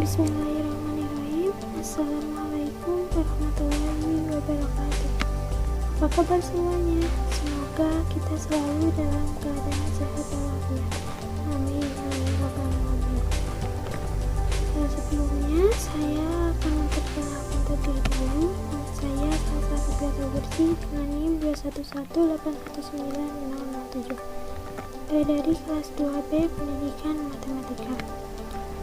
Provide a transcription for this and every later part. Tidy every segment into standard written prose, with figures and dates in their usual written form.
Bismillahirrahmanirrahim. Assalamualaikum warahmatullahi wabarakatuh. Apa kabar semuanya? Semoga kita selalu dalam keadaan sehat walafiat. Amin ya rabbal alamin. Sebelumnya saya akan memperkenalkan terlebih dahulu. Nama saya Salsa Rubiatul Bersih dengan NIM 211819007. Dari kelas 2B Pendidikan Matematika.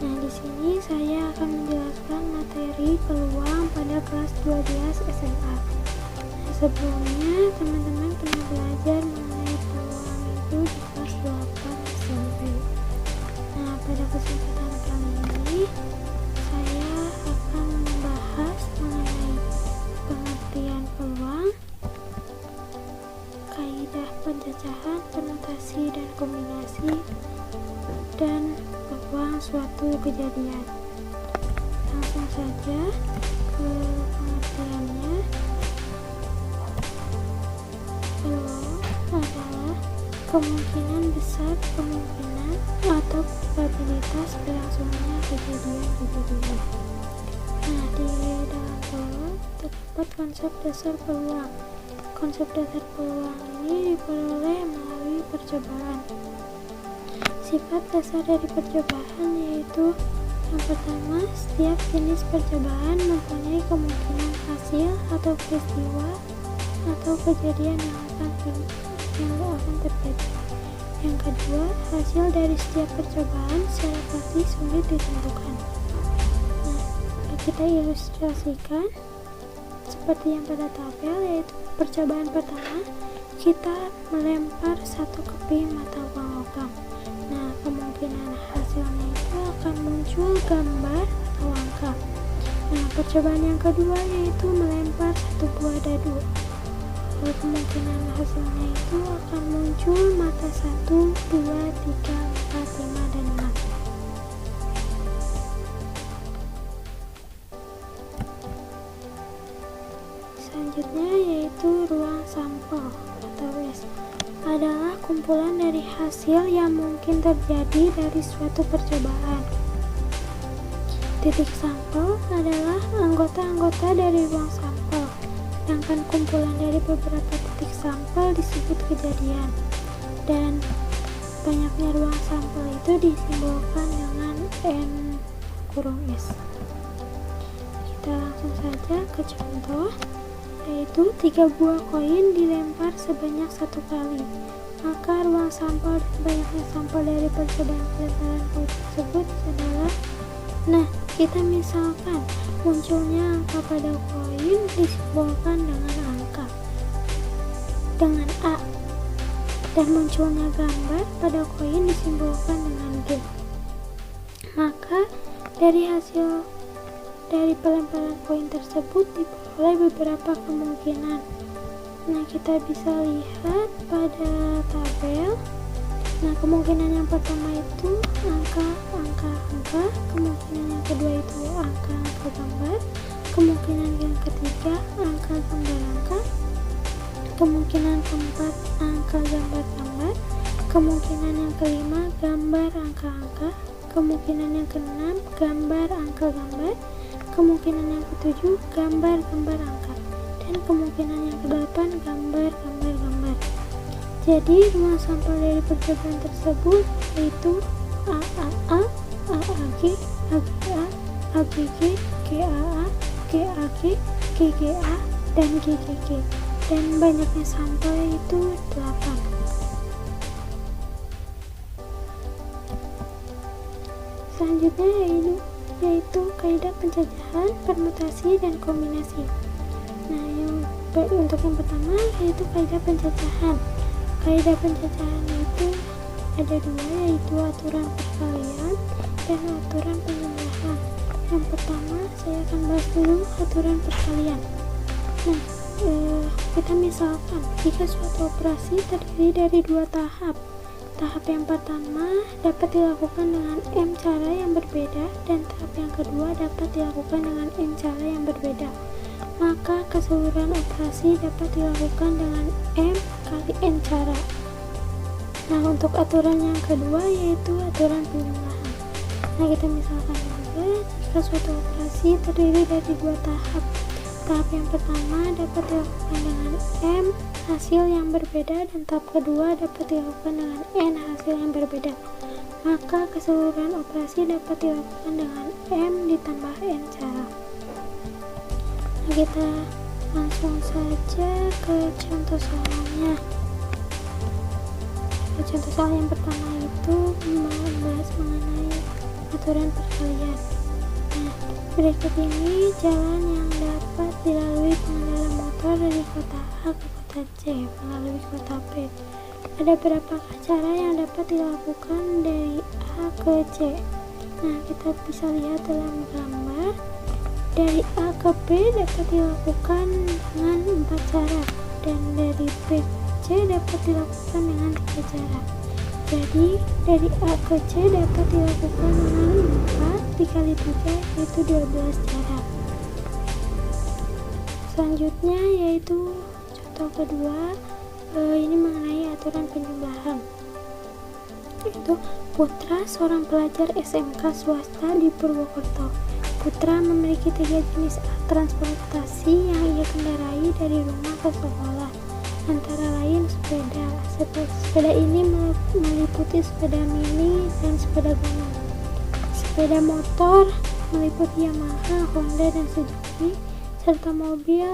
Nah, di sini saya akan menjelaskan materi peluang pada kelas 12 SMA. Nah, sebelumnya teman-teman pernah belajar mengenai peluang itu di kelas 8 SMP. Nah, pada kesempatan kali ini saya akan membahas mengenai pengertian peluang, kaidah pencacahan, penotasi dan kombinasi, dan peluang suatu kejadian. Langsung saja ke pengertiannya. Peluang adalah kemungkinan besar, kemungkinan atau probabilitas berlangsungnya kejadian. Nah, di dalam peluang terdapat konsep dasar peluang. Konsep dasar peluang ini diperoleh melalui percobaan. Sifat dasar dari percobaan yaitu yang pertama, setiap jenis percobaan mempunyai kemungkinan hasil atau peristiwa atau kejadian yang akan terjadi. Yang kedua, hasil dari setiap percobaan secara pasti sulit ditentukan. Nah, kita ilustrasikan seperti yang pada tabel, yaitu percobaan pertama, kita melempar satu keping mata uang logam. Nah, kemungkinan hasilnya itu akan muncul gambar atau angka. Nah, percobaan yang kedua yaitu melempar satu buah dadu. Kemungkinan hasilnya itu akan muncul mata 1, 2, 3, 4, 5, dan 6. Selanjutnya yaitu ruang sampel atau S. Adalah kumpulan dari hasil yang mungkin terjadi dari suatu percobaan. Titik sampel adalah anggota-anggota dari ruang sampel, sedangkan kumpulan dari beberapa titik sampel disebut kejadian. Dan banyaknya ruang sampel itu disimbolkan dengan N-S. Kita langsung saja ke contoh, yaitu 3 buah koin dilempar sebanyak 1 kali, maka ruang sampel dan banyaknya sampel dari percobaan pelemparan koin tersebut adalah, nah, kita misalkan munculnya angka pada koin disimbolkan dengan A, dan munculnya gambar pada koin disimbolkan dengan G. Maka dari hasil dari pelemparan koin tersebut diperoleh beberapa kemungkinan. Nah, kita bisa lihat pada tabel. Nah, kemungkinan yang pertama itu angka, kemungkinan yang kedua itu angka gambar, kemungkinan yang ketiga angka gambar, kemungkinan keempat angka gambar, kemungkinan yang kelima gambar angka, kemungkinan yang keenam gambar angka, kemungkinan yang ketujuh gambar angka, dan kemungkinan yang kedelapan gambar. Jadi ruang sampel dari percobaan tersebut yaitu AAA, AAG, AGA, AGG, GAA, GAG, GGA, dan GGG. Dan banyaknya sampel itu 8. Selanjutnya yaitu kaidah pencacahan, permutasi, dan kombinasi. Nah, untuk yang pertama yaitu kaidah pencacahan. Kaidah pencacahan itu ada 2, yaitu aturan perkalian dan aturan penjumlahan. Yang pertama saya akan bahas dulu aturan perkalian. Nah, kita misalkan jika suatu operasi terdiri dari 2 tahap. Tahap yang pertama dapat dilakukan dengan M cara yang berbeda, dan tahap yang kedua dapat dilakukan dengan N cara yang berbeda. Maka keseluruhan operasi dapat dilakukan dengan M kali N cara. Nah, untuk aturan yang kedua yaitu aturan penjumlahan. Nah, kita misalkan juga jika suatu operasi terdiri dari dua tahap. Tahap yang pertama dapat dilakukan dengan M hasil yang berbeda dan tahap kedua dapat dilakukan dengan N hasil yang berbeda. Maka keseluruhan operasi dapat dilakukan dengan M ditambah N cara. Nah, kita langsung saja ke contoh soalnya. Contoh soal yang pertama itu membahas mengenai aturan perkalian. Nah, berikut ini jalan yang dapat dilalui pengendara motor dari kota A ke kota C melalui kota B. Ada berapa cara yang dapat dilakukan dari A ke C? Nah, kita bisa lihat dalam gambar. Dari A ke B dapat dilakukan dengan 4 cara, dan dari B ke C dapat dilakukan dengan 3 cara. Jadi, dari A ke C dapat dilakukan dengan 4 dikali 3, yaitu 12 cara. Selanjutnya yaitu contoh kedua, ini mengenai aturan penjumlahan. Itu Putra, seorang pelajar SMK swasta di Purwokerto. Putra memiliki 3 jenis transportasi yang ia kendarai dari rumah ke sekolah, antara lain sepeda. Sepeda ini meliputi sepeda mini dan sepeda gunung. Sepeda motor meliputi Yamaha, Honda, dan Suzuki, serta mobil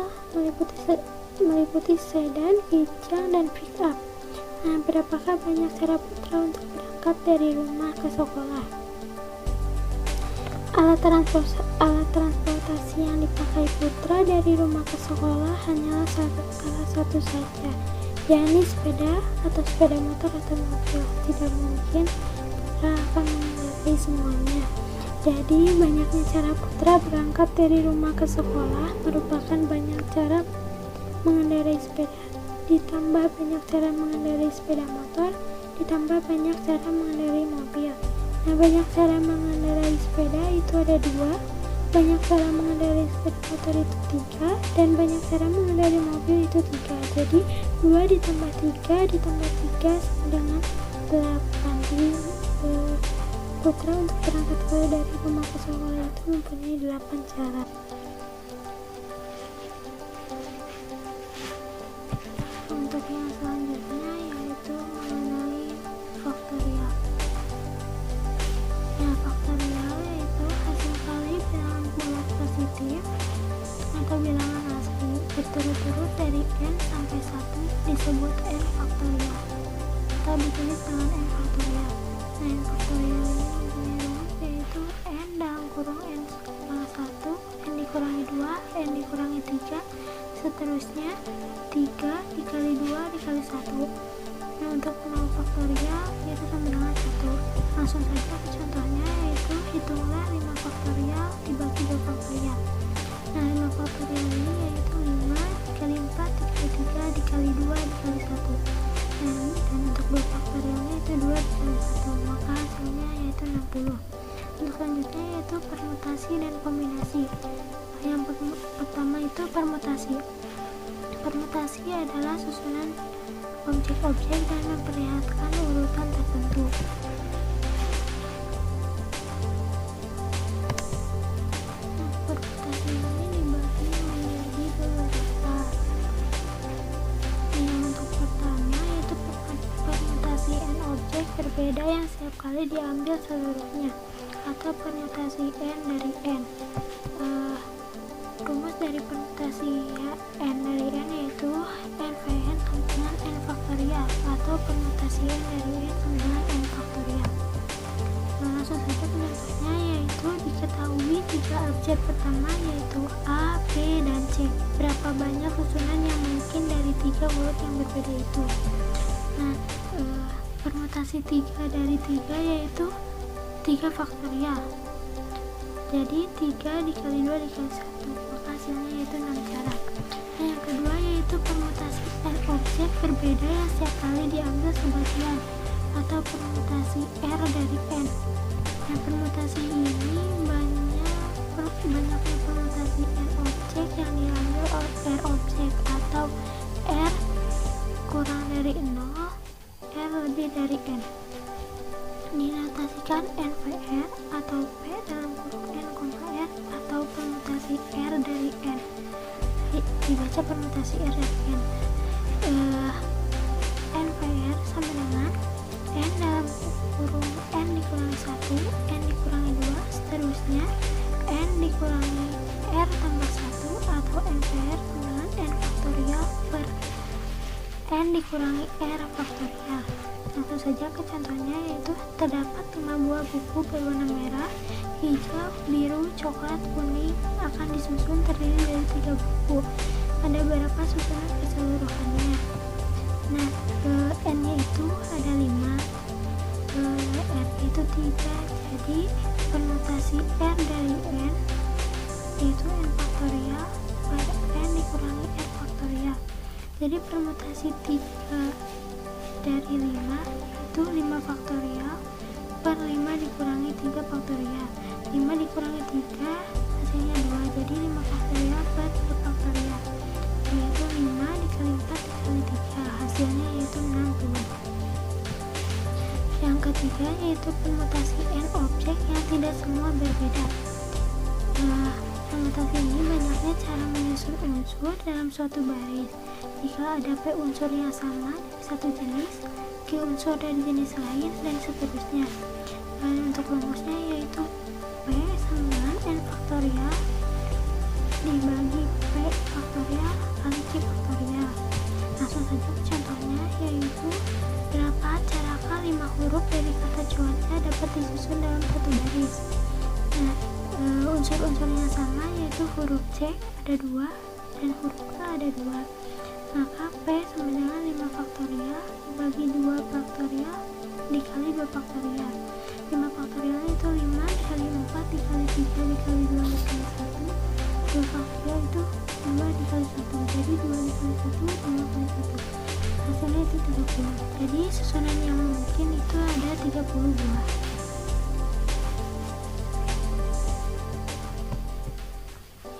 meliputi sedan, kijang, dan pick up. Nah, berapakah banyak cara Putra untuk berangkat dari rumah ke sekolah? Alat transportasi yang dipakai Putra dari rumah ke sekolah hanyalah salah satu saja, yakni sepeda atau sepeda motor atau mobil. Tidak mungkin Putra akan mengendarai semuanya. Jadi, banyaknya cara Putra berangkat dari rumah ke sekolah merupakan banyak cara mengendarai sepeda, ditambah banyak cara mengendarai sepeda motor, ditambah banyak cara mengendarai mobil. Nah, banyak cara mengendarai sepeda itu ada 2, banyak cara mengendarai sepeda motor itu 3, dan banyak cara mengendarai mobil itu 3. Jadi 2 ditambah 3 ditambah 3 sama dengan 8. Jadi Putra untuk berangkat dari rumah ke sekolah itu mempunyai 8 cara. Untuk yang selanjutnya yaitu mengenai faktorial. Ya, faktorial yaitu hasil kali bilangan bulat positif atau bilangan asli berturut-turut dari n sampai 1 disebut n faktorial atau ditulis dengan n faktorial. Nah, n faktorial ini mempunyai rumus yaitu n dalam kurung n pangkat 1, n dikurangi 2, n dikurangi 3, seterusnya 3 dikali 2 dikali 1. Nah, untuk 0 faktorial yaitu sama dengan 1. Langsung saja ke contohnya, yaitu hitunglah 5 faktorial dibagi 2 faktorial. Nah, 5 faktorial ini yaitu 5 dikali 4 dikali 3 dikali 2 dikali 1. Dan untuk 2 faktorialnya itu 2 dikali 1, maka hasilnya yaitu 60. Untuk selanjutnya yaitu permutasi dan kombinasi. Yang pertama itu permutasi. Permutasi adalah susunan objek-objek dan memperlihatkan urutan tertentu. Nah, permutasi ini dibagi menjadi beberapa. Yang untuk pertama yaitu permutasi n objek berbeda yang setiap kali diambil seluruhnya, atau permutasi n dari n. Rumus dari permutasi n dari n yaitu n Vn sama dengan n faktorial, atau permutasi n dari n sama dengan n faktorial. Nah, langsung saja ke contohnya, yaitu diketahui 3 objek pertama yaitu A, B, dan C. Berapa banyak susunan yang mungkin dari 3 urut yang berbeda itu? Nah, permutasi 3 dari 3 yaitu 3 faktorial. Jadi 3 dikali 2 dikali 1, maka hasilnya yaitu 6 cara. Nah, yang kedua yaitu permutasi n objek berbeda yang setiap kali diambil sebagian, atau permutasi R dari n. Nah, permutasi ini banyaknya permutasi n objek yang diambil oleh R objek, atau R kurang dari 0, R lebih dari n. dinotasikan NVR atau P dalam kurung N, R atau permutasi R dari N. Dibaca permutasi R dari N. NVR sama dengan N dalam kurung N dikurangi 1, N dikurangi 2, seterusnya N dikurangi R tambah 1 atau NVR sama dengan N faktorial per N dikurangi R faktorial. Langsung saja ke contohnya, yaitu terdapat 5 buah buku berwarna merah, hijau, biru, coklat, kuning akan disusun terdiri dari 3 buku. Ada berapa susunan keseluruhannya? Nah, N-nya itu ada 5, R itu 3, jadi permutasi R dari N yaitu N faktorial per N dikurangi R faktorial. Jadi permutasi 3 dari 5 itu 5 faktorial per 5 dikurangi 3 faktorial. 5 dikurangi 3 hasilnya 2, jadi 5 faktorial per 3 faktorial, yaitu 5 dikali 4 dikali 3, hasilnya yaitu 60. Yang ketiga yaitu permutasi N objek yang tidak semua berbeda. Permutasi ini banyaknya cara menyusun unsur dalam suatu baris. Jika ada P unsur yang sama dari satu jenis, Q unsur dari jenis lain, dan seterusnya. Untuk rumusnya yaitu P sama dengan N faktorial dibagi P faktorial kali Q faktorial. Langsung saja ke contohnya, yaitu berapa carakah 5 huruf dari kata cuaca dapat disusun dalam satu baris. Nah, unsur-unsurnya sama, yaitu huruf C ada 2 dan huruf A ada 2. Maka P sama dengan 5 faktorial dibagi 2 faktorial dikali 2 faktorial. 5 faktorial itu 5 dikali 4 dikali 3 dikali 2 dikali 1. 2 faktorial itu 2 dikali 1, jadi 2 dikali 1 2 kali 1, hasilnya itu 30. Jadi susunan yang mungkin itu ada 30 buah.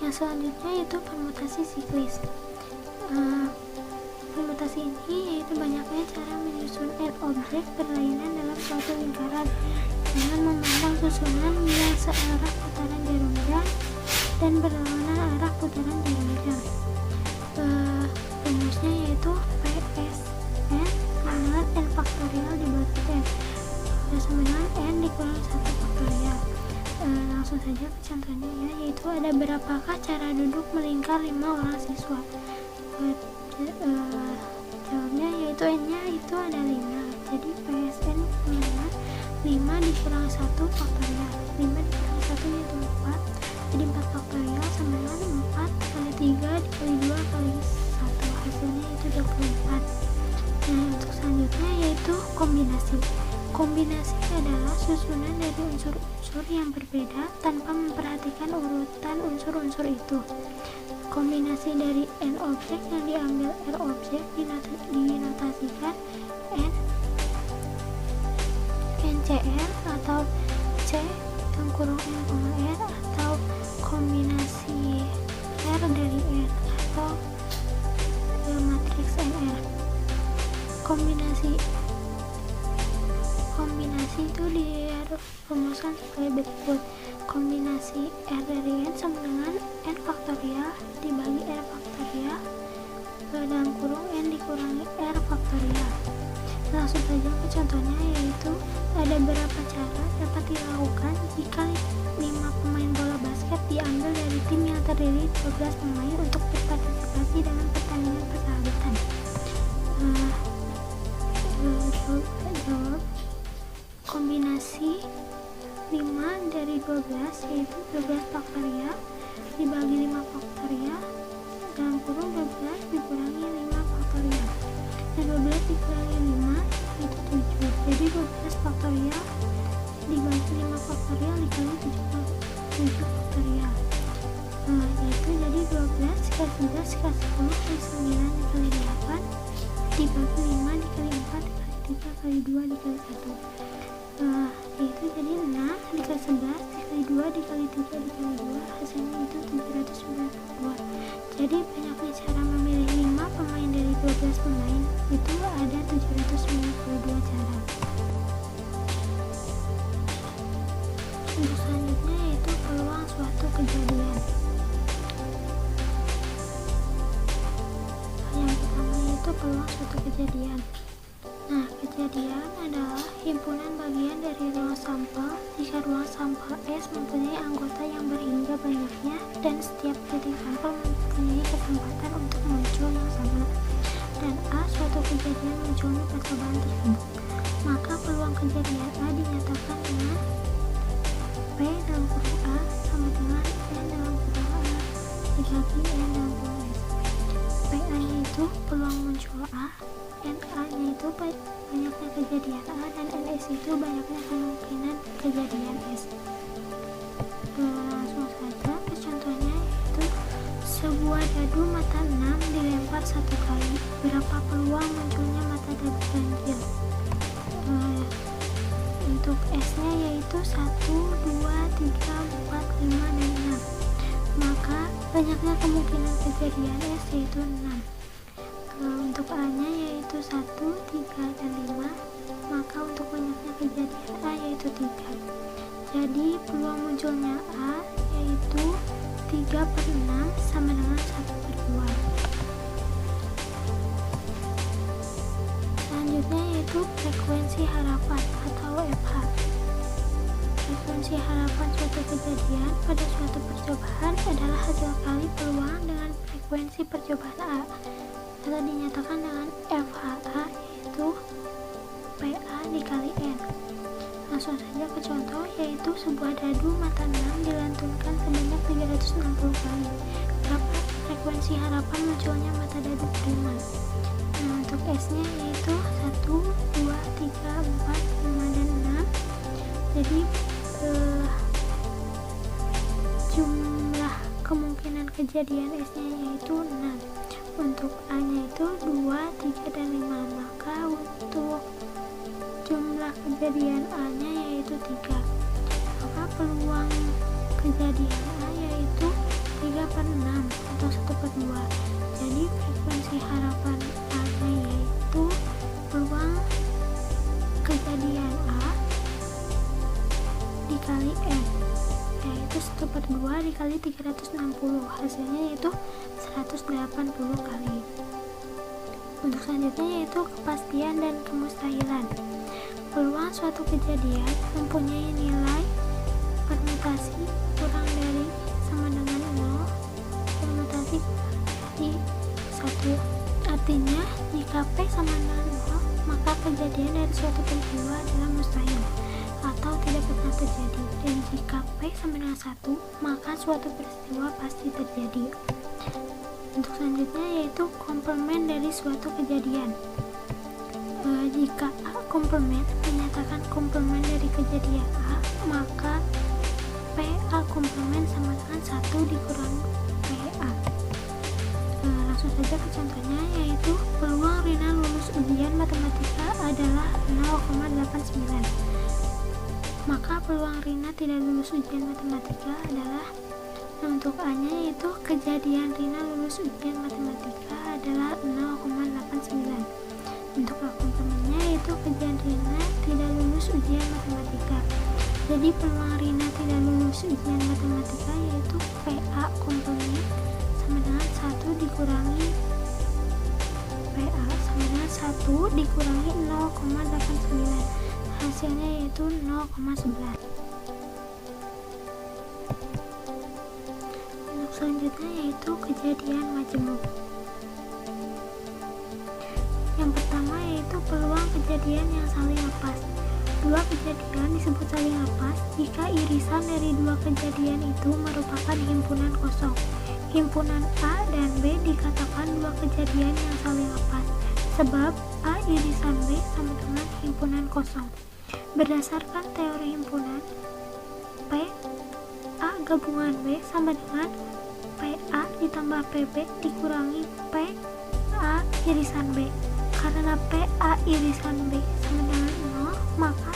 Yang selanjutnya itu permutasi siklis. Permutasi ini yaitu banyaknya cara menyusun N objek berlainan dalam suatu lingkaran dengan memandang susunan yang searah putaran jarum jam dan berlawanan arah putaran jarum jam. Rumusnya yaitu PSN dengan N faktorial dibagi N sama dengan N dikurangi 1 faktorial. Langsung saja ke contohnya ya, yaitu ada berapakah cara duduk melingkar 5 orang siswa. Jawabnya yaitu N-nya itu ada 5, jadi PSN sama 5 dikurangi 1 faktorial. 5 dikurangi 1 yaitu 4, jadi 4 faktorial sama dengan 4 kali 3 dikali 2 kali 1, hasilnya itu 24. Nah, untuk selanjutnya yaitu kombinasi. Kombinasi adalah susunan dari unsur-unsur yang berbeda tanpa memperhatikan urutan unsur-unsur itu. Kombinasi dari N objek yang diambil R objek dinotasikan NCR atau C yang kurung N, R atau kombinasi R dari N atau matriks NR. Kombinasi itu dirumuskan sebagai berikut. Kombinasi R dari N sama dengan N faktorial dibagi R faktorial dalam kurung N dikurangi R faktorial. Langsung saja ke contohnya, yaitu ada berapa cara dapat dilakukan jika 5 pemain bola basket diambil dari tim yang terdiri 12 pemain untuk berpartisipasi dalam pertandingan persahabatan. Jawab kombinasi 5 dari 12 yaitu 12 faktorial dibagi 5 faktorial dalam kurung 12 dikurangi 5 faktorial, dan 12 dikurangi 5 itu 7, jadi 12 faktorial dibagi 5 faktorial dikali 7 faktorial, yaitu jadi 12 dikali 11 dikali 10 dikali 9 dikali 8 dibagi 5 dikali 4 dikali 3 kali 2 dikali 1, yaitu jadi 6 dikali 11 dikali 2 dikali 3 dikali 2, hasilnya itu 792. Jadi banyaknya cara memilih 5 pemain dari 12 pemain itu ada 792 cara. kejadian adalah himpunan bagian dari ruang sampel jika ruang sampel S mempunyai anggota yang berhingga banyaknya dan setiap titik sampel mempunyai kesempatan untuk muncul yang sama, dan A suatu kejadian munculnya percobaan tersebut, maka peluang kejadian A dinyatakan dengan P dalam kurung A sama dengan N dalam kurung A dikali N dalam kurung S. PA nya itu peluang muncul A, NA nya itu banyaknya kejadian A, dan NS itu banyaknya kemungkinan kejadian S. Langsung saja ke contohnya, yaitu sebuah dadu mata 6 dilempar 1 kali, berapa peluang munculnya mata dadu ganjil? Untuk S nya yaitu 1, 2, 3, 4, 5, dan 6, maka banyaknya kemungkinan kejadian S yaitu 6. Untuk A nya yaitu 1, 3, dan 5, maka untuk banyaknya kejadian A yaitu 3. Jadi peluang munculnya A yaitu 3/6 sama dengan 1/2. Selanjutnya yaitu frekuensi harapan atau FH. Frekuensi harapan suatu kejadian pada suatu percobaan adalah hasil kali peluang dengan frekuensi percobaan A, atau dinyatakan dengan FHA, yaitu PA dikali N. Langsung saja ke contoh, yaitu sebuah dadu mata 6 dilantunkan sebanyak 360 kali, berapa frekuensi harapan munculnya mata dadu prima? Untuk S nya yaitu 1, 2, 3, 4, 5, dan 6. Jadi jumlah kemungkinan kejadian S nya yaitu 6. Untuk A nya itu 2, 3, dan 5, maka untuk jumlah kejadian A nya yaitu 3, maka peluang kejadian A yaitu 3/6 atau 1/2. Jadi frekuensi harapan A nya yaitu peluang kejadian A dikali N, yaitu 1/2 dikali 360, hasilnya yaitu 180 kali. Untuk selanjutnya yaitu kepastian dan kemustahilan. Peluang suatu kejadian mempunyai nilai permutasi kurang dari sama dengan 0, permutasi dari 1. Artinya jika P sama dengan 0, maka kejadian dari suatu peristiwa adalah mustahil atau tidak pernah terjadi, dan jika P sama dengan 1, maka suatu peristiwa pasti terjadi. Untuk selanjutnya yaitu komplement dari suatu kejadian. Jika A komplement menyatakan komplement dari kejadian A, maka PA komplement sama dengan 1 dikurangi PA. Langsung saja ke contohnya, yaitu peluang Rina lulus ujian matematika adalah 0,89, maka peluang Rina tidak lulus ujian matematika adalah, untuk A nya yaitu kejadian Rina lulus ujian matematika adalah 0,89. Untuk A komplementnya yaitu kejadian Rina tidak lulus ujian matematika. Jadi peluang Rina tidak lulus ujian matematika yaitu PA komplement sama dengan 1 dikurangi PA sama dengan 1 dikurangi 0,89, hasilnya yaitu 0,11. Untuk selanjutnya yaitu kejadian majemuk. Yang pertama yaitu peluang kejadian yang saling lepas. Dua kejadian disebut saling lepas jika irisan dari dua kejadian itu merupakan himpunan kosong. Himpunan A dan B dikatakan dua kejadian yang saling lepas, sebab A irisan B sama dengan himpunan kosong. Berdasarkan teori himpunan, P A gabungan B sama dengan PA ditambah PB dikurangi PA irisan B. Karena PA irisan B sama dengan 0, maka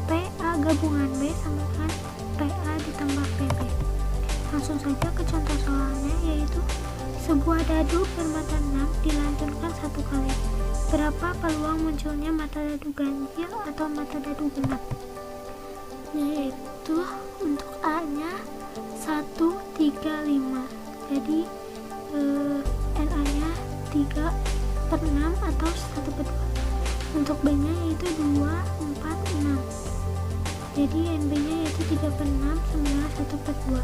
PA gabungan B sama dengan PA ditambah PB. Langsung saja ke contoh soalnya, yaitu sebuah dadu bermata 6 dilantunkan 1 kali. Berapa peluang munculnya mata dadu ganjil atau mata dadu genap? Yaitu untuk A nya 1, 3, 5. Jadi NA nya 3/6 atau 1/2. Untuk B nya yaitu 2, 4, 6. Jadi NB nya yaitu 3 per 6 sama dengan 1 per 2.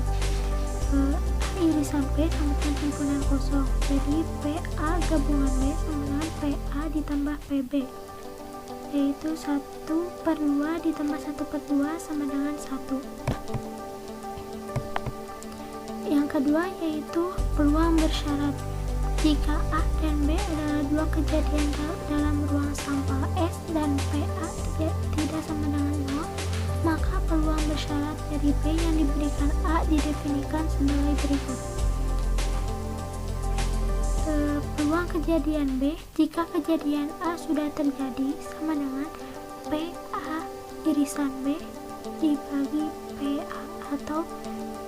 A irisan B sama dengan himpunan kosong. Jadi PA gabungan B sama dengan PA ditambah PB, yaitu 1 per 2 ditambah 1 per 2 sama dengan 1. Yang kedua yaitu peluang bersyarat. Jika A dan B adalah dua kejadian dalam ruang sampel S dan PA tidak sama dengan 0, maka peluang bersyarat dari B yang diberikan A didefinisikan sebagai berikut. Peluang kejadian B jika kejadian A sudah terjadi sama dengan PA irisan B dibagi PA, atau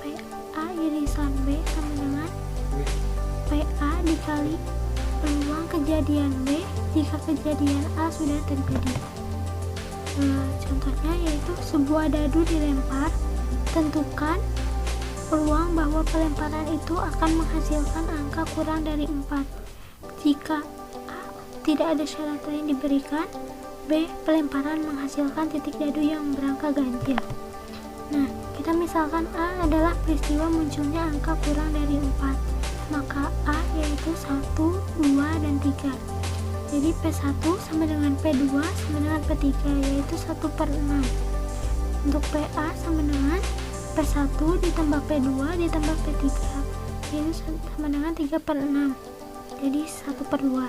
PA irisan B sama dengan PA dikali peluang kejadian B jika kejadian A sudah terjadi. Contohnya yaitu sebuah dadu dilempar, tentukan peluang bahwa pelemparan itu akan menghasilkan angka kurang dari 4. Jika A tidak ada syarat lain diberikan, B pelemparan menghasilkan titik dadu yang berangka ganjil. Nah, kita misalkan A adalah peristiwa munculnya angka kurang dari 4, maka A yaitu 1, 2, dan 3. Jadi P1 sama dengan P2 sama dengan P3, yaitu 1 per 6. Untuk PA sama dengan P1 ditambah P2 ditambah P3, yaitu sama dengan 3 per 6, jadi 1 per 2.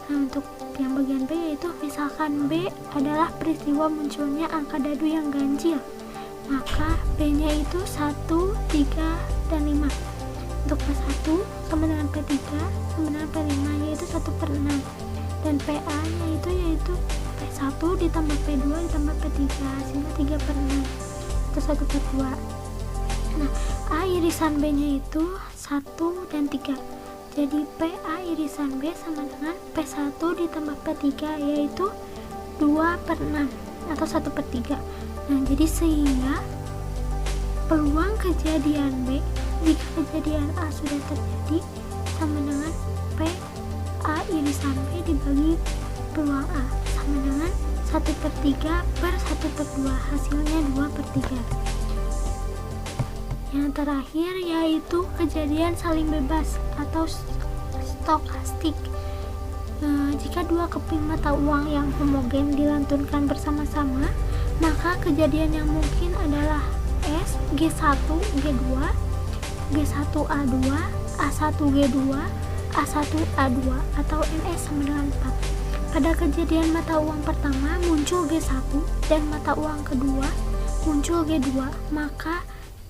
Nah, untuk yang bagian B yaitu misalkan B adalah peristiwa munculnya angka dadu yang ganjil, maka B nya itu 1, 3, dan 5. Untuk P1 sama dengan P3 sama dengan P5, yaitu 1 per 6. Dan PA nya yaitu P1 ditambah P2 ditambah P3, hasilnya 3 per 6 atau 1 per 2. Nah, A irisan B nya itu 1 dan 3. Jadi PA irisan B sama dengan P1 ditambah P3, yaitu 2 per 6 atau 1 per 3. Nah, jadi sehingga peluang kejadian B jika kejadian A sudah terjadi sama dengan PA irisan B dibagi peluang A sama dengan 1 per 3 per 1 per 2, hasilnya 2 per 3. Yang terakhir yaitu kejadian saling bebas atau stokastik. Jika dua keping mata uang yang homogen dilantunkan bersama-sama, maka kejadian yang mungkin adalah S, G1, G2, G1A2, A1G2, A1A2, atau NS sama dengan 4. Pada kejadian mata uang pertama muncul G1 dan mata uang kedua muncul G2, maka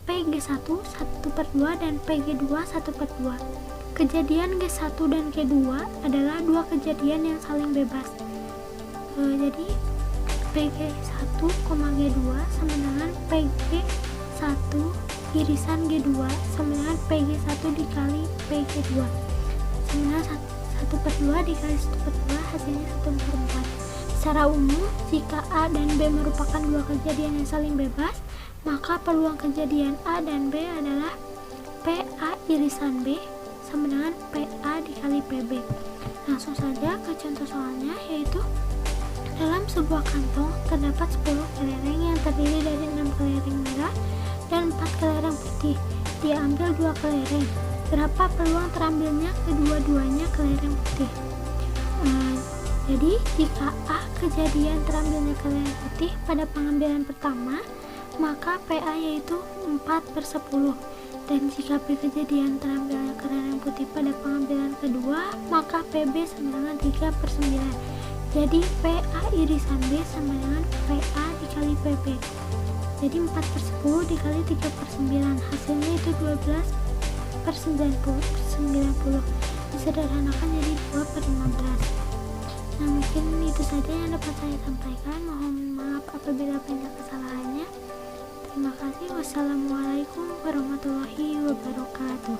PG1 1 per 2 dan PG2 1 per 2. Kejadian G1 dan G2 adalah dua kejadian yang saling bebas. Jadi PG1, G2 sama dengan PG1 irisan G2 sama dengan PG1 dikali PG2 sama dengan 1 per 2 dikali 1 per 2, hasilnya 1 per 4. Secara umum, jika A dan B merupakan dua kejadian yang saling bebas, maka peluang kejadian A dan B adalah PA irisan B sama dengan PA dikali PB. Langsung saja ke contoh soalnya, yaitu dalam sebuah kantong terdapat 10 kelereng yang terdiri dari 6 kelereng merah dan 4 kelereng putih. Diambil 2 kelereng. Berapa peluang terambilnya kedua-duanya kelereng putih? Jadi jika A kejadian terambilnya kelereng putih pada pengambilan pertama, maka PA yaitu 4 per 10. Dan jika B kejadian terambilnya kelereng putih pada pengambilan kedua, maka PB sama dengan 3 per 9. Jadi PA irisan B sama dengan PA dikali PB. Jadi 4 per 10 dikali 3 per 9, hasilnya itu 12 per 90. Disederhanakan jadi 2 per 15. Nah, mungkin itu saja yang dapat saya sampaikan. Mohon maaf apabila banyak kesalahannya. Terima kasih. Wassalamualaikum warahmatullahi wabarakatuh.